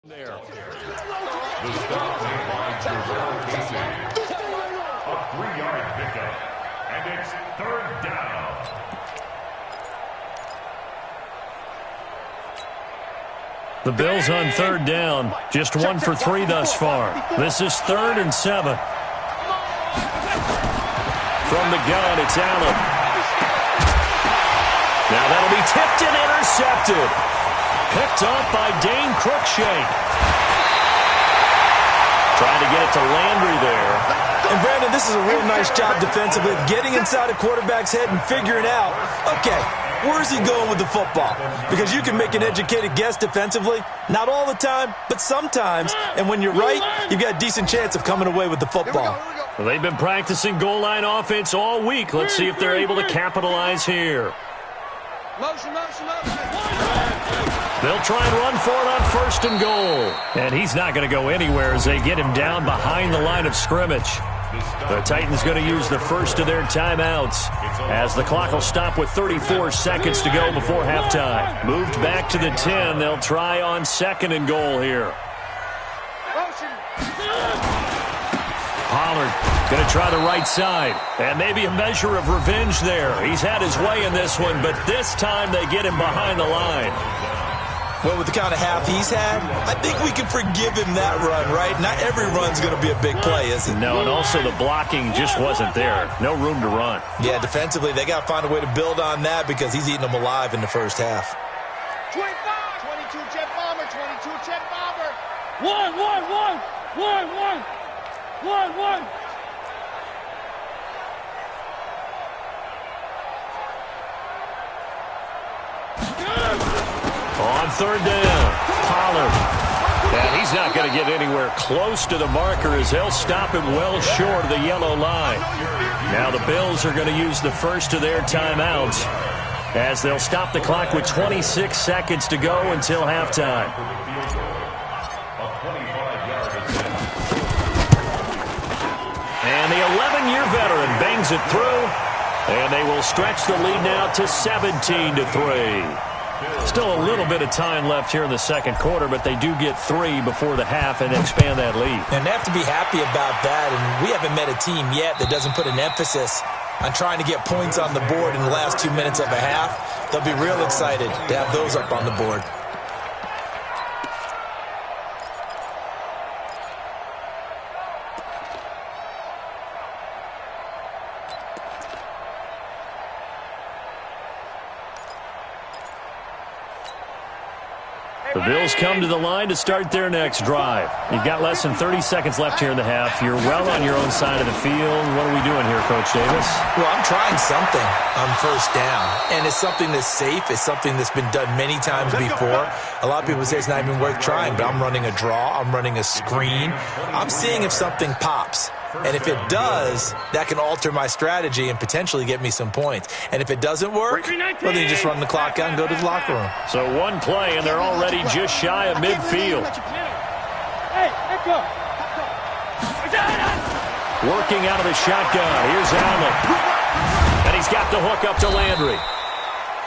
There. The stop made by Trevor Casey. A 3-yard pickup. And it's third down. The Bills on third down. Just 1 for 3 thus far. This is 3rd and 7. From the gun, it's Allen. Now that'll be tipped and intercepted. Picked up by Dane Cruikshank. Trying to get it to Landry there. And Brandon, this is a real nice job defensively, getting inside a quarterback's head and figuring out, okay, where's he going with the football? Because you can make an educated guess defensively, not all the time, but sometimes. And when you're right, you've got a decent chance of coming away with the football. Well, they've been practicing goal line offense all week. Let's see if they're able to capitalize here. Motion. They'll try and run for it on 1st and goal. And he's not going to go anywhere as they get him down behind the line of scrimmage. The Titans going to use the first of their timeouts as the clock will stop with 34 seconds to go before halftime. Moved back to the 10. They'll try on 2nd and goal here. Pollard going to try the right side. And maybe a measure of revenge there. He's had his way in this one, but this time they get him behind the line. Well, with the kind of half he's had, I think we can forgive him that run, right? Not every run's going to be a big play, is it? No, and also the blocking just wasn't there. No room to run. Yeah, defensively, they got to find a way to build on that because he's eating them alive in the first half. 22 jet bomber, 22 jet bomber. One. On 3rd down, Pollard. And he's not going to get anywhere close to the marker as they'll stop him well short of the yellow line. Now the Bills are going to use the first of their timeouts as they'll stop the clock with 26 seconds to go until halftime. And the 11-year veteran bangs it through, and they will stretch the lead now to 17-3. Still a little bit of time left here in the second quarter, but they do get 3 before the half and expand that lead. And they have to be happy about that, and we haven't met a team yet that doesn't put an emphasis on trying to get points on the board in the last 2 minutes of a half. They'll be real excited to have those up on the board. The Bills come to the line to start their next drive. You've got less than 30 seconds left here in the half. You're well on your own side of the field. What are we doing here, Coach Davis? Well, I'm trying something on 1st down, and it's something that's safe. It's something that's been done many times before. A lot of people say it's not even worth trying, but I'm running a draw. I'm running a screen. I'm seeing if something pops. And if it does, that can alter my strategy and potentially get me some points. And if it doesn't work, well, then you just run the clock out and go to the locker room. So one play, and they're already just shy of midfield. Working out of the shotgun. Here's Allen. And he's got the hook up to Landry.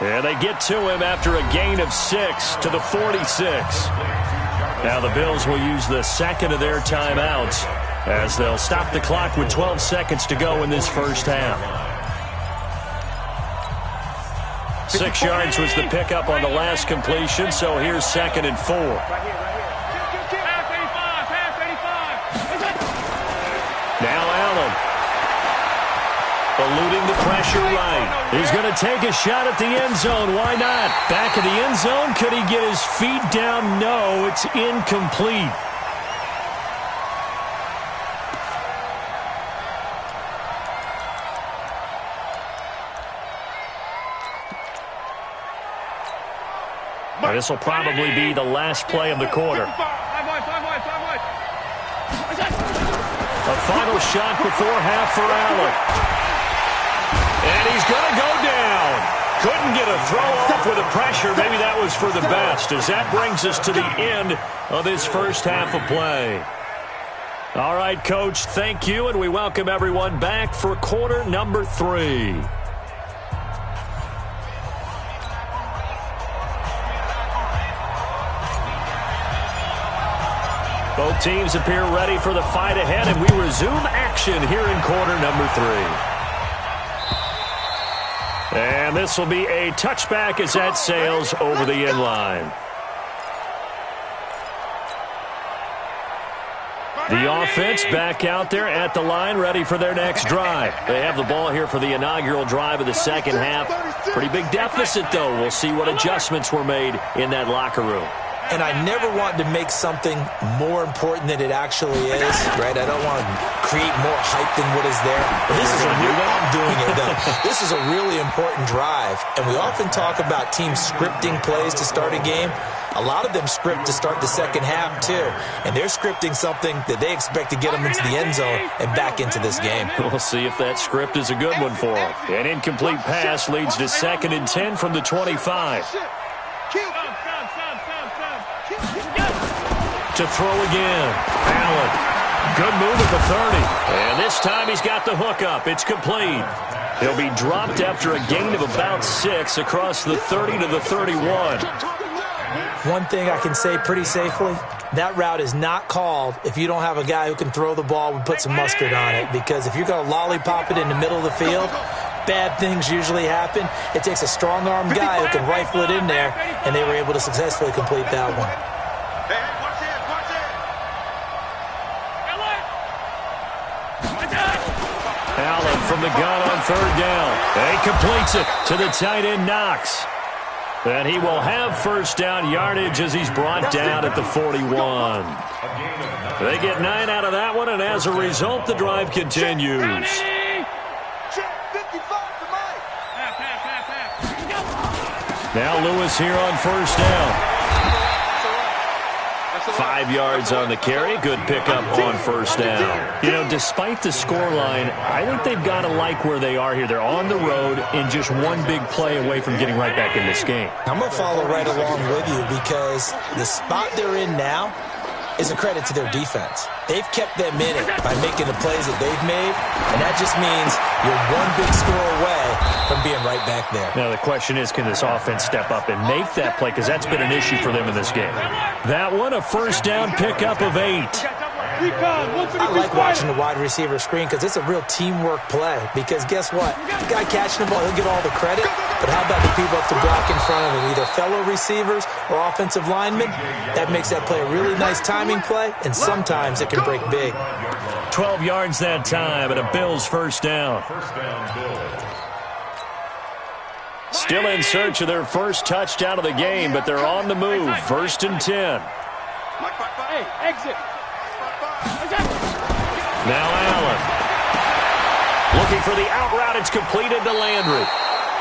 And they get to him after a gain of 6 to the 46. Now the Bills will use the second of their timeouts as they'll stop the clock with 12 seconds to go in this first half. 6 yards was the pickup on the last completion, so here's 2nd and 4. Now Allen. Eluding the pressure right. He's going to take a shot at the end zone. Why not? Back in the end zone. Could he get his feet down? No, it's incomplete. Now, this will probably be the last play of the quarter. A final shot before half for Allen. And he's going to go down. Couldn't get a throw off with the pressure. Maybe that was for the best, as that brings us to the end of this first half of play. All right, Coach, thank you, and we welcome everyone back for quarter number 3. Both teams appear ready for the fight ahead, and we resume action here in quarter number 3. And this will be a touchback as that sails over the end line. The offense back out there at the line, ready for their next drive. They have the ball here for the inaugural drive of the second half. Pretty big deficit, though. We'll see what adjustments were made in that locker room. And I never want to make something more important than it actually is, right? I don't want to create more hype than what is there. But this is I'm doing it, though. This is a really important drive. And we often talk about teams scripting plays to start a game. A lot of them script to start the second half, too. And they're scripting something that they expect to get them into the end zone and back into this game. We'll see if that script is a good one for them. An incomplete pass leads to 2nd and 10 from the 25. To throw again. Allen. Good move at the 30. And this time he's got the hook up. It's complete. He'll be dropped after a gain of about 6 across the 30 to the 31. One thing I can say pretty safely, that route is not called if you don't have a guy who can throw the ball and put some mustard on it. Because if you're going to lollipop it in the middle of the field, bad things usually happen. It takes a strong-armed guy who can rifle it in there, and they were able to successfully complete that one. Allen from the gun on 3rd down. He completes it to the tight end, Knox. And he will have 1st down yardage as he's brought down at the 41. They get 9 out of that one, and as a result, the drive continues. Now Lewis here on 1st down. 5 yards on the carry. Good pickup on 1st down. You know, despite the scoreline, I think they've got to like where they are here. They're on the road and just one big play away from getting right back in this game. I'm going to follow right along with you because the spot they're in now is a credit to their defense. They've kept them in it by making the plays that they've made, and that just means you're one big score away from being right back there. Now the question is, can this offense step up and make that play? Because that's been an issue for them in this game. That one, a 1st down pickup of 8. I like watching the wide receiver screen because it's a real teamwork play. Because guess what? The guy catching the ball, he'll get all the credit. But how about the people up to block in front of him, either fellow receivers or offensive linemen? That makes that play a really nice timing play, and sometimes it can break big. 12 yards that time, and a Bills 1st down. Still in search of their first touchdown of the game, but they're on the move. 1st and 10. Hey, exit. Now Allen. Looking for the out route. It's completed to Landry.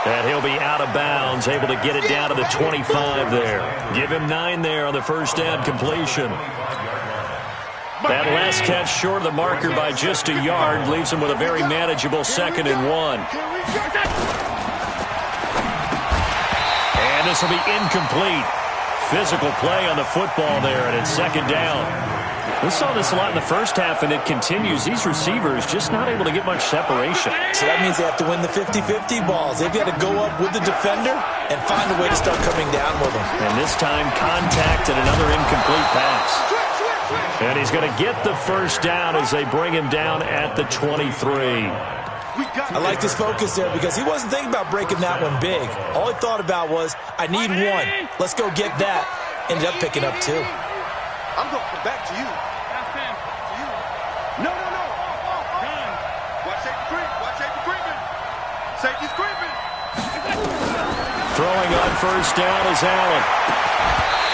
And he'll be out of bounds, able to get it down to the 25 there. Give him 9 there on the 1st down completion. That last catch short of the marker by just a yard leaves him with a very manageable 2nd and 1. And this will be incomplete. Physical play on the football there, and it's 2nd down. We saw this a lot in the first half, and it continues. These receivers just not able to get much separation. So that means they have to win the 50-50 balls. They've got to go up with the defender and find a way to start coming down with them. And this time, contact and another incomplete pass. And he's going to get the 1st down as they bring him down at the 23. I like his focus there because he wasn't thinking about breaking that one big. All he thought about was, I need 1. Let's go get that. Ended up picking up 2. I'm going to come back to you. No. Watch safety creep. Watch safety creeping. Safety's creeping. Throwing on 1st down is Allen.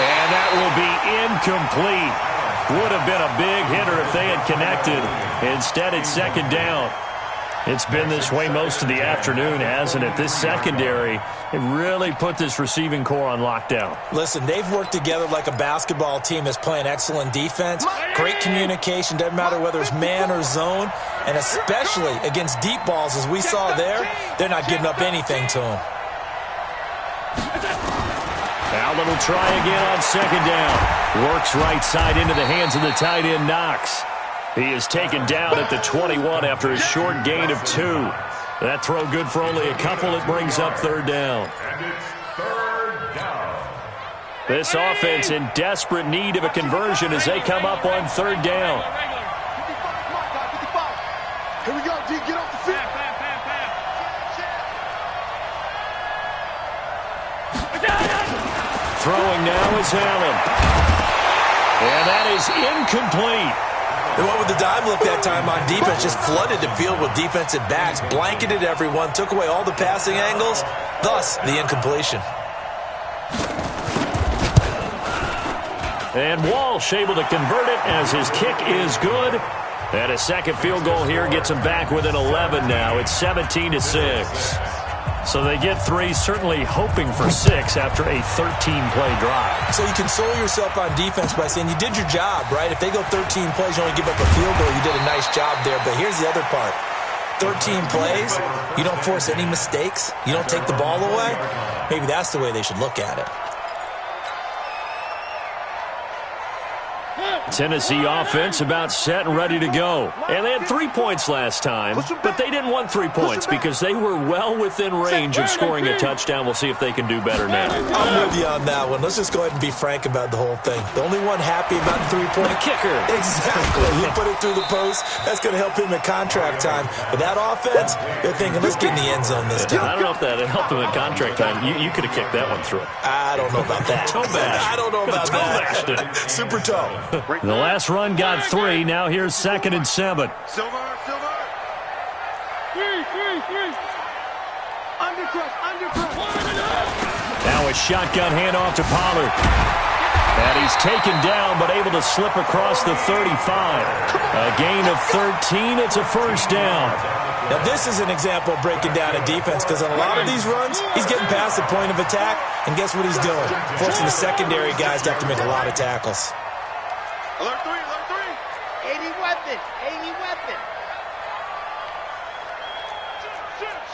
And that will be incomplete. Would have been a big hitter if they had connected. Instead, it's 2nd down. It's been this way most of the afternoon, hasn't it? This secondary, it really put this receiving core on lockdown. Listen, they've worked together like a basketball team that's playing excellent defense. Great communication, doesn't matter whether it's man or zone. And especially against deep balls, as we saw there, they're not giving up anything to them. Allen will try again on 2nd down. Works right side into the hands of the tight end, Knox. He is taken down at the 21 after a short gain of 2. That throw good for only a couple. It brings up 3rd down. And it's 3rd down. This offense in desperate need of a conversion as they come up on third down. Here we go, G. Get off the field. Throwing now is Allen. And that is incomplete. They went with the dime look that time on defense, just flooded the field with defensive backs, blanketed everyone, took away all the passing angles, thus the incompletion. And Walsh able to convert it as his kick is good. And a second field goal here gets him back within 11 now. It's 17-6. So they get 3, certainly hoping for 6 after a 13-play drive. So you console yourself on defense by saying you did your job, right? If they go 13 plays, you only give up a field goal, you did a nice job there. But here's the other part. 13 plays, you don't force any mistakes, you don't take the ball away. Maybe that's the way they should look at it. Tennessee offense about set and ready to go. And they had 3 points last time, but they didn't want 3 points because they were well within range of scoring a touchdown. We'll see if they can do better now. I'm with you on that one. Let's just go ahead and be frank about the whole thing. The only one happy about the 3-point kicker. Exactly. He put it through the post. That's going to help him at contract time. But that offense, they're thinking, let's get in the end zone this time. I don't know if that helped him at contract time. You could have kicked that one through. I don't know about that. Toe bash. I don't know about that. Super toe. The last run got 3. Now here's 2nd and 7. Silver. Three. Undercut. Now a shotgun handoff to Pollard. And he's taken down, but able to slip across the 35. A gain of 13. It's a first down. Now this is an example of breaking down a defense because on a lot of these runs, he's getting past the point of attack, and guess what he's doing? Forcing the secondary guys to have to make a lot of tackles. Alert 3. 80 weapon.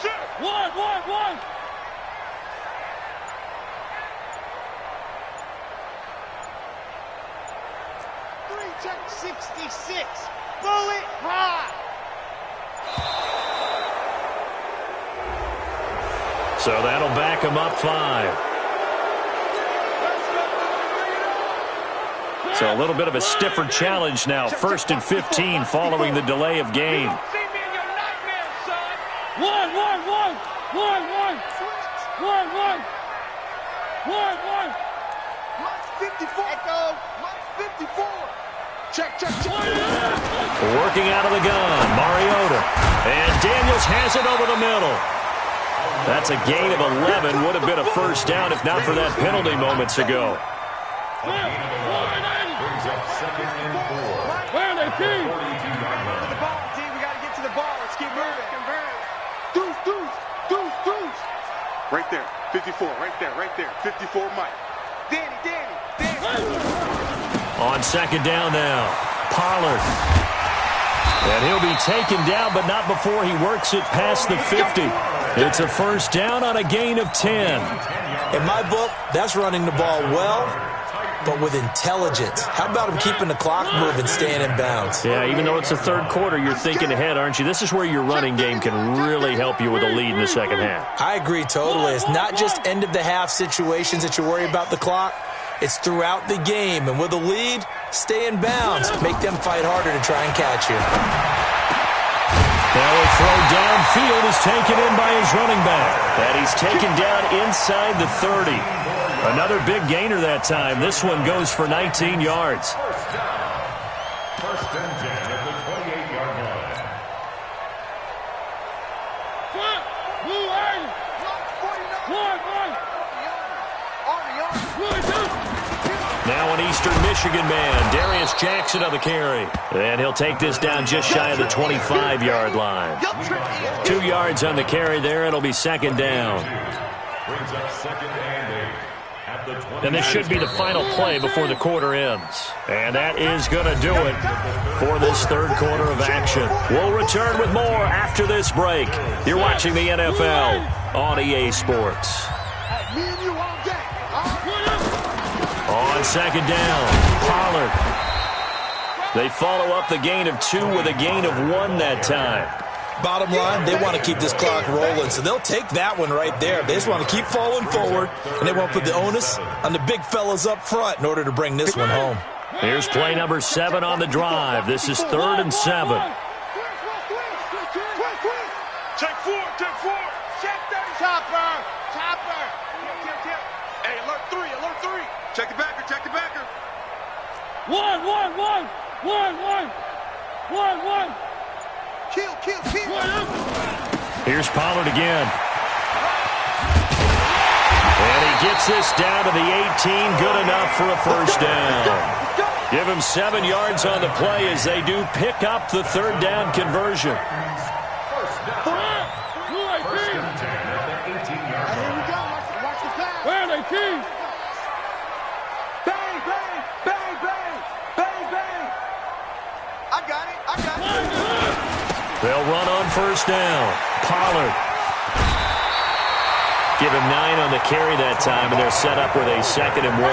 Shit. One. 3-66. Bullet high. So that'll back him up 5. So a little bit of a stiffer challenge now. 1st and 15 following the delay of game. One. 54. Echo. 54. Check. Working out of the gun, Mariota. And Daniels has it over the middle. That's a gain of 11. Would have been a first down if not for that penalty moments ago. Brings up 2nd and 4. Where are they, King? 42-yard line. The ball, team. We got to get to the ball. Let's keep moving. Deuce. Right there. 54. Right there. 54, Mike. Danny. On 2nd down now, Pollard. And he'll be taken down, but not before he works it past the 50. It's a first down on a gain of 10. In my book, that's running the ball well, but with intelligence. How about him keeping the clock moving, staying in bounds? Yeah, even though it's the 3rd quarter, you're thinking ahead, aren't you? This is where your running game can really help you with a lead in the 2nd half. I agree totally. It's not just end-of-the-half situations that you worry about the clock. It's throughout the game. And with a lead, stay in bounds. Make them fight harder to try and catch you. Now a throw downfield is taken in by his running back. And he's taken down inside the 30. Another big gainer that time. This one goes for 19 yards. First and 10 at the 28-yard line. Now an Eastern Michigan man, Darius Jackson on the carry. And he'll take this down just shy of the 25-yard line. 2 yards on the carry there. It'll be 2nd down. Brings up 2nd and 8 at the 20. And this should be the final play before the quarter ends. And that is going to do it for this 3rd quarter of action. We'll return with more after this break. You're watching the NFL on EA Sports. Me and you all day. On 2nd down, Pollard. They follow up the gain of 2 with a gain of 1 that time. Bottom line, they want to keep this clock rolling, so they'll take that one right there. They just want to keep falling forward, and they want to put the onus on the big fellas up front in order to bring this one home. Here's play number 7 on the drive. This is 3rd and 7. Check 4, check 4. Check that. Chopper, chopper. Hey, alert 3, alert 3. Check the backer, check the backer. One. Kill. Here's Pollard again. And he gets this down to the 18. Good enough for a first down. Give him 7 yards on the play as they do pick up the 3rd down conversion. First down. First and 10 at the 18-yard line. Here we go. Watch the pass. Where are they, Keys? Bang. I got it. They'll run on first down. Pollard. Give him 9 on the carry that time, and they're set up with a 2nd and 1.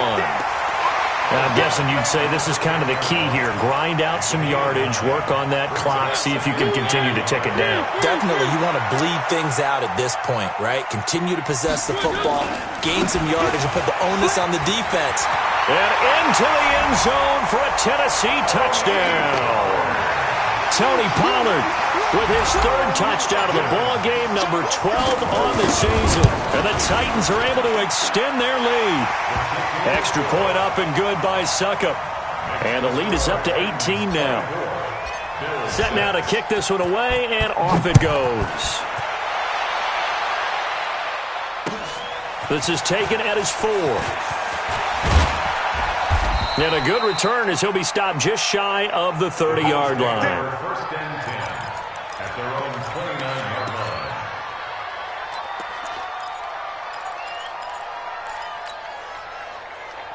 Now, I'm guessing you'd say this is kind of the key here. Grind out some yardage, work on that clock, see if you can continue to tick it down. Definitely, you want to bleed things out at this point, right? Continue to possess the football, gain some yardage, and put the onus on the defense. And into the end zone for a Tennessee touchdown. Tony Pollard with his 3rd touchdown of the ball game, number 12 on the season. And the Titans are able to extend their lead. Extra point up and good by Succop. And the lead is up to 18 now. Set now to kick this one away, and off it goes. This is taken at his 4. And a good return as he'll be stopped just shy of the 30-yard line. First and 10 at their own 29-yard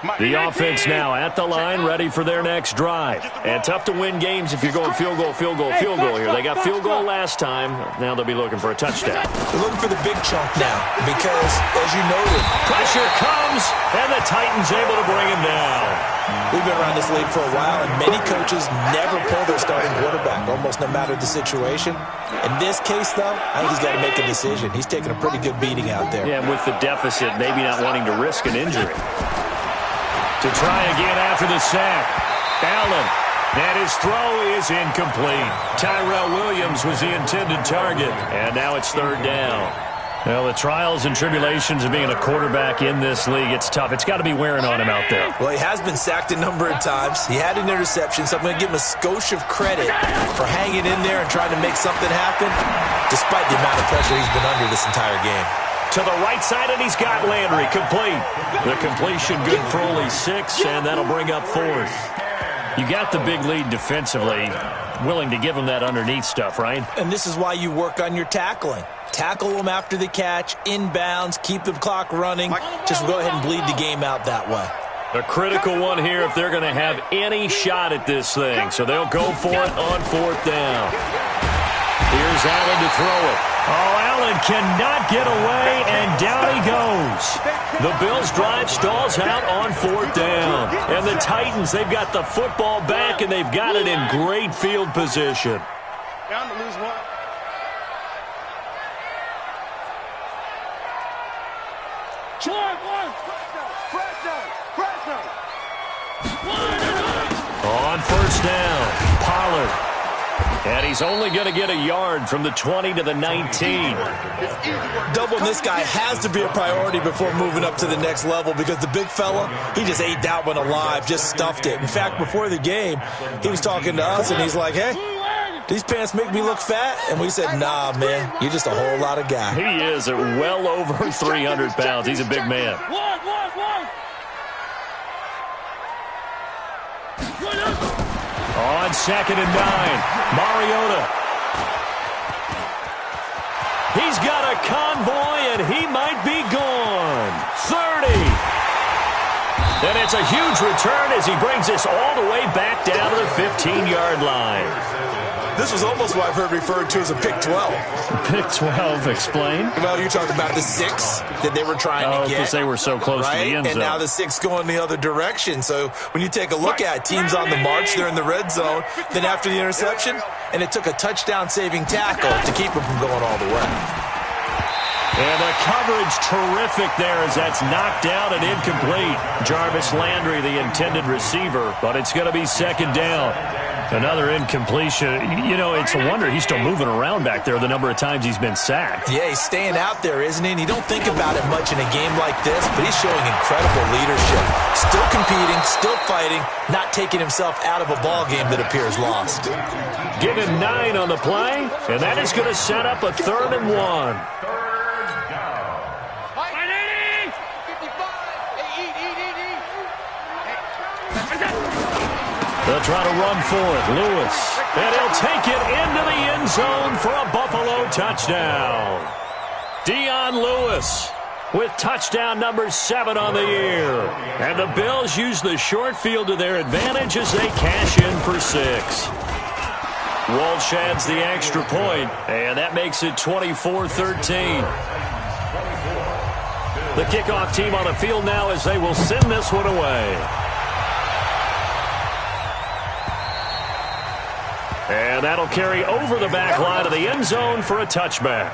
line. The offense now at the line, ready for their next drive. And tough to win games if you're going field goal here. They got field goal last time. Now they'll be looking for a touchdown. They're looking for the big chunk now because, as you noted, Pressure comes, and the Titans able to bring him down. we've been around this league for a while, and many coaches never pull their starting quarterback, almost no matter the situation. In this case, though, I think he's got to make a decision. He's taking a pretty good beating out there. Yeah, with the deficit, maybe not wanting to risk an injury. To try again after the sack. Allen. And his throw is incomplete. Tyrell Williams was the intended target. And now it's 3rd down. Well, the trials and tribulations of being a quarterback in this league, it's tough. It's got to be wearing on him out there. Well, he has been sacked a number of times. He had an interception, so I'm going to give him a skosh of credit for hanging in there and trying to make something happen, despite the amount of pressure he's been under this entire game. To the right side, and he's got Landry complete. The completion good for only 6, and that'll bring up 4th. You got the big lead defensively, willing to give him that underneath stuff, right? And this is why you work on your tackling. Tackle them after the catch, inbounds, keep the clock running. Just go ahead and bleed the game out that way. A critical one here if they're going to have any shot at this thing. So they'll go for it on 4th down. Here's Allen to throw it. Oh, Allen cannot get away, and down he goes. The Bills' drive stalls out on 4th down. And the Titans, they've got the football back, and they've got it in great field position. Down to lose 1. On 1st down, Pollard. And he's only going to get a yard from the 20 to the 19. Doubling this guy has to be a priority before moving up to the next level because the big fella, he just ate that one alive, just stuffed it. In fact, before the game, he was talking to us, and he's like, hey, these pants make me look fat? And we said, nah, man, you're just a whole lot of guy. He is at well over 300 pounds. He's a big man. On 2nd and 9, Mariota. He's got a convoy, and he might be gone. 30. And it's a huge return as he brings us all the way back down to the 15-yard line. This was almost what I've heard referred to as a pick 12. Pick 12, explain. Well, you're talking about the 6 that they were trying to get. Because they were so close to the end zone. And now the 6 going the other direction. So when you take a look at it, teams on the march, they're in the red zone. Then after the interception, and it took a touchdown-saving tackle to keep them from going all the way. And the coverage terrific there as that's knocked down and incomplete. Jarvis Landry, the intended receiver, but it's going to be second down. Another incompletion. You know, it's a wonder he's still moving around back there the number of times he's been sacked. Yeah, he's staying out there, isn't he? And you don't think about it much in a game like this, but he's showing incredible leadership. Still competing, still fighting, not taking himself out of a ball game that appears lost. Give him 9 on the play, and that is going to set up a 3rd and 1. They'll try to run for it. Lewis. And he'll take it into the end zone for a Buffalo touchdown. Dion Lewis with touchdown number 7 on the year. And the Bills use the short field to their advantage as they cash in for 6. Walsh adds the extra point, and that makes it 24-13. The kickoff team on the field now as they will send this one away. And that'll carry over the back line of the end zone for a touchback.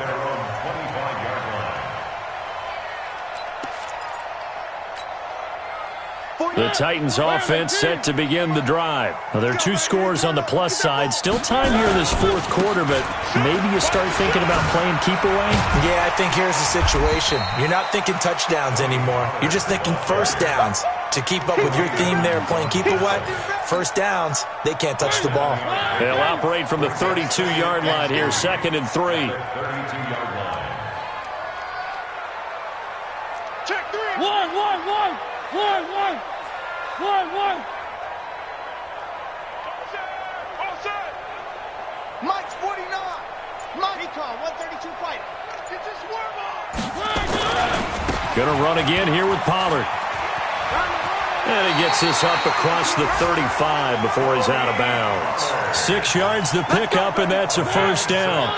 The Titans offense set to begin the drive. Well, there are 2 scores on the plus side. Still time here in this 4th quarter, but maybe you start thinking about playing keep away? Yeah, I think here's the situation. You're not thinking touchdowns anymore. You're just thinking first downs. To keep up with your theme there, playing keep away, first downs, they can't touch the ball. They'll operate from the 32-yard line here, 2nd and 3. Check 3. 1. Mike's 49. Mike, he called 132 fight. Get this worm on. Gonna run again here with Pollard. And he gets this up across the 35 before he's out of bounds. 6 yards to pick up, and that's a first down.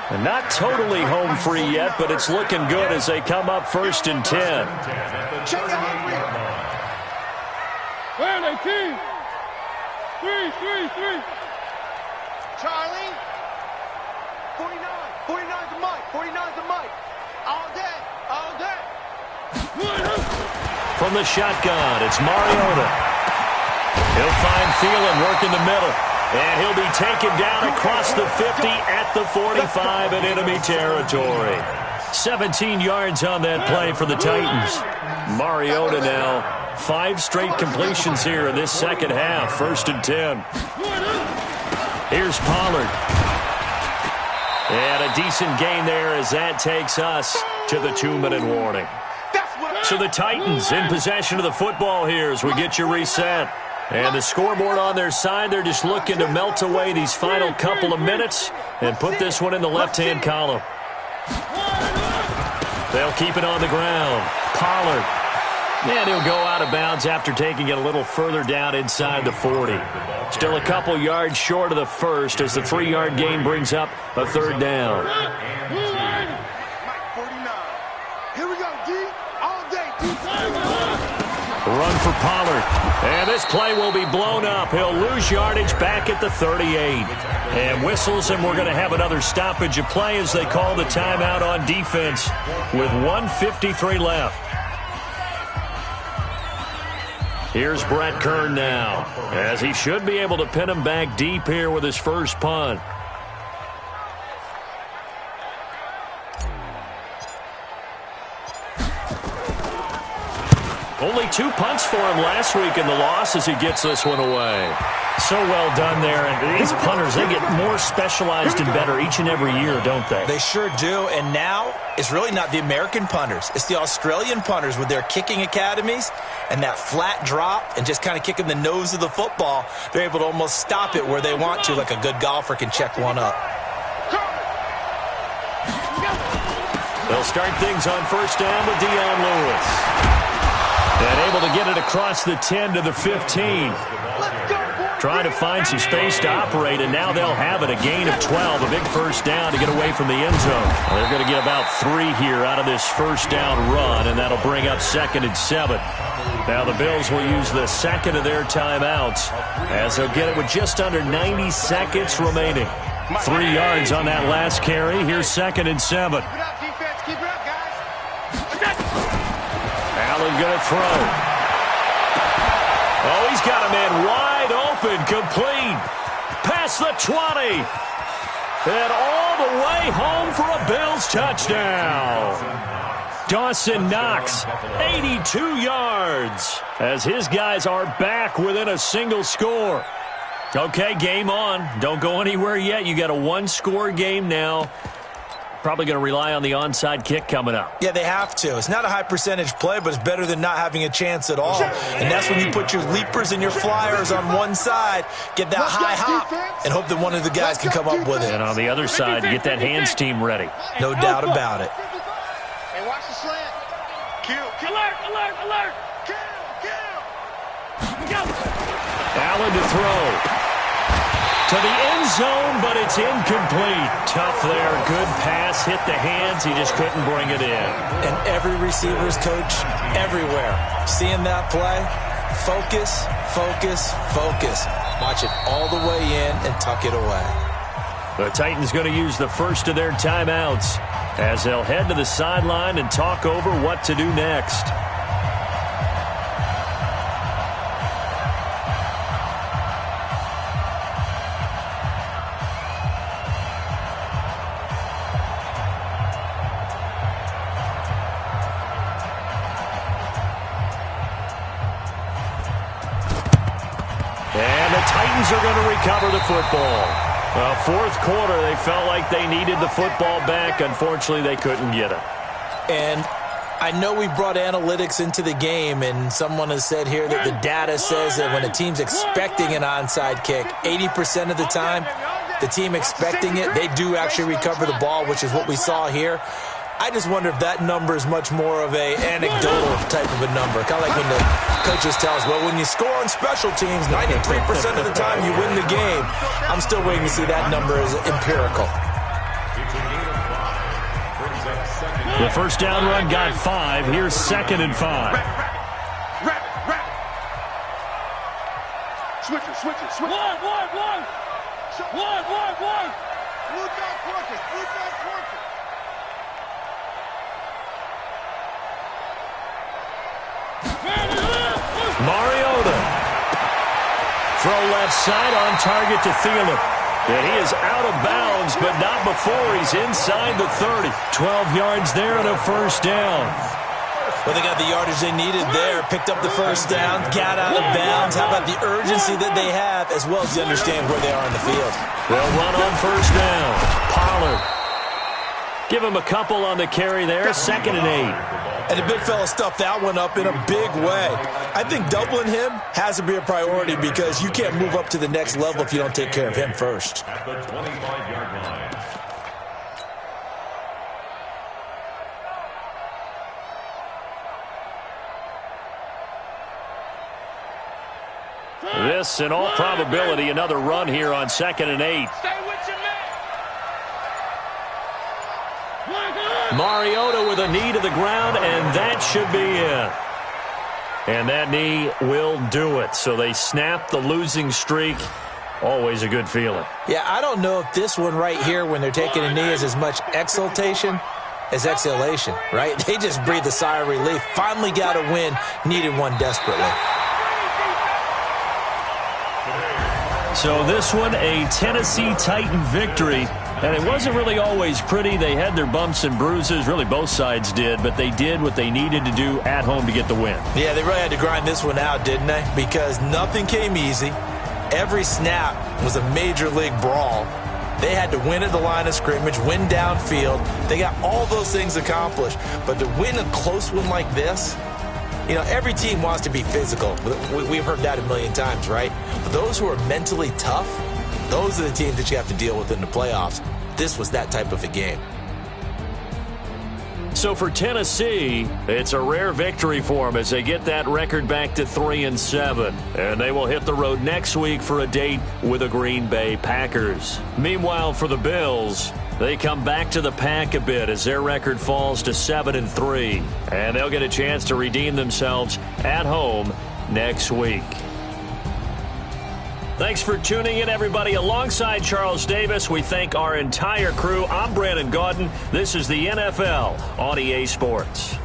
And not totally home free yet, but it's looking good as they come up 1st and 10. Check it out. Where are they, team? 3. Charlie. 49. 49 to Mike. 49 to Mike. All day. From the shotgun, it's Mariota. He'll find Thielen working the middle. And he'll be taken down across the 50 at the 45 in enemy territory. 17 yards on that play for the Titans. Mariota now 5 straight completions here in this second half. 1st and 10. Here's Pollard. And a decent gain there as that takes us to the 2-minute warning. So the Titans in possession of the football here as we get you reset. And the scoreboard on their side, they're just looking to melt away these final couple of minutes and put this one in the left-hand column. They'll keep it on the ground. Pollard. And he'll go out of bounds after taking it a little further down inside the 40. Still a couple yards short of the first as the 3-yard gain brings up a 3rd down. Here we go, D. All day, D. Run for Pollard. And this play will be blown up. He'll lose yardage back at the 38. And whistles, and we're going to have another stoppage of play as they call the timeout on defense with 1:53 left. Here's Brett Kern now, as he should be able to pin him back deep here with his first punt. Only 2 punts for him last week in the loss as he gets this one away. So well done there. And these punters, they get more specialized and better each and every year, don't they? They sure do. And now it's really not the American punters. It's the Australian punters with their kicking academies and that flat drop and just kind of kicking the nose of the football. They're able to almost stop it where they want to, like a good golfer can check one up. They'll start things on first down with Dion Lewis. And able to get it across the 10 to the 15. trying to find some space to operate, and now they'll have it. A gain of 12, a big first down to get away from the end zone. Well, they're going to get about 3 here out of this first down run, and that'll bring up 2nd and 7. Now the Bills will use the second of their timeouts as they'll get it with just under 90 seconds remaining. 3 yards on that last carry. Here's 2nd and 7. Keep it up, defense. Keep it up, guys. Allen going to throw. Oh, he's got a man wide open, complete. Past the 20. And all the way home for a Bills touchdown. Dawson Knox, 82 yards, as his guys are back within a single score. Okay, game on. Don't go anywhere yet. You got a 1-score game now. Probably going to rely on the onside kick coming up. Yeah, they have to. It's not a high percentage play, but it's better than not having a chance at all. And that's when you put your leapers and your flyers on one side, get that high hop, and hope that one of the guys can come up with it. And on the other side, get that hands team ready. No doubt about it. Hey, watch the slant. Kill. Alert, alert, alert. Allen to throw. To the end zone, but it's incomplete. Tough there. Good pass. Hit the hands. He just couldn't bring it in. And every receiver's coach everywhere. Seeing that play, focus, focus, focus. Watch it all the way in and tuck it away. The Titans going to use the first of their timeouts as they'll head to the sideline and talk over what to do next. Are going to recover the football. Fourth quarter, they felt like they needed the football back. Unfortunately, they couldn't get it. And I know we brought analytics into the game, and someone has said here that the data says that when a team's expecting an onside kick, 80% of the time, the team expecting it, they do actually recover the ball, which is what we saw here. I just wonder if that number is much more of a anecdotal type of a number. Kind of like when the coaches tell us, well, when you score on special teams, 93% of the time you win the game. I'm still waiting to see that number as empirical. The first down run got 5. Here's 2nd and 5. Switch it. One. Blue dot Corpus. Mariota. Throw left side on target to Thielen. And he is out of bounds, but not before he's inside the 30. 12 yards there and a first down. Well, they got the yardage they needed there, picked up the first down, got out of bounds. How about the urgency that they have, as well as they understand where they are in the field? They'll run on first down. Pollard. Give him a couple on the carry there. 2nd and 8. And the big fella stuffed that one up in a big way. I think doubling him has to be a priority because you can't move up to the next level if you don't take care of him first. At the 25-yard line. This, in all probability, another run here on 2nd and 8. Stay with your man. Mariota with a knee to the ground, and that should be it. And that knee will do it. So they snap the losing streak. Always a good feeling. Yeah, I don't know if this one right here, when they're taking a knee, is as much exultation as exhalation, right? They just breathe a sigh of relief. Finally got a win. Needed one desperately. So this one, a Tennessee Titan victory. And it wasn't really always pretty. They had their bumps and bruises. Really, both sides did. But they did what they needed to do at home to get the win. Yeah, they really had to grind this one out, didn't they? Because nothing came easy. Every snap was a major league brawl. They had to win at the line of scrimmage, win downfield. They got all those things accomplished. But to win a close one like this, you know, every team wants to be physical. We've heard that a million times, right? But those who are mentally tough, those are the teams that you have to deal with in the playoffs. This was that type of a game. So so for Tennessee, it's a rare victory for them as they get that record back to 3-7. And they will hit the road next week for a date with the Green Bay Packers. Meanwhile, for the Bills, they come back to the pack a bit as their record falls to 7-3. And they'll get a chance to redeem themselves at home next week. Thanks for tuning in, everybody. Alongside Charles Davis, we thank our entire crew. I'm Brandon Gaudin. This is the NFL on EA Sports.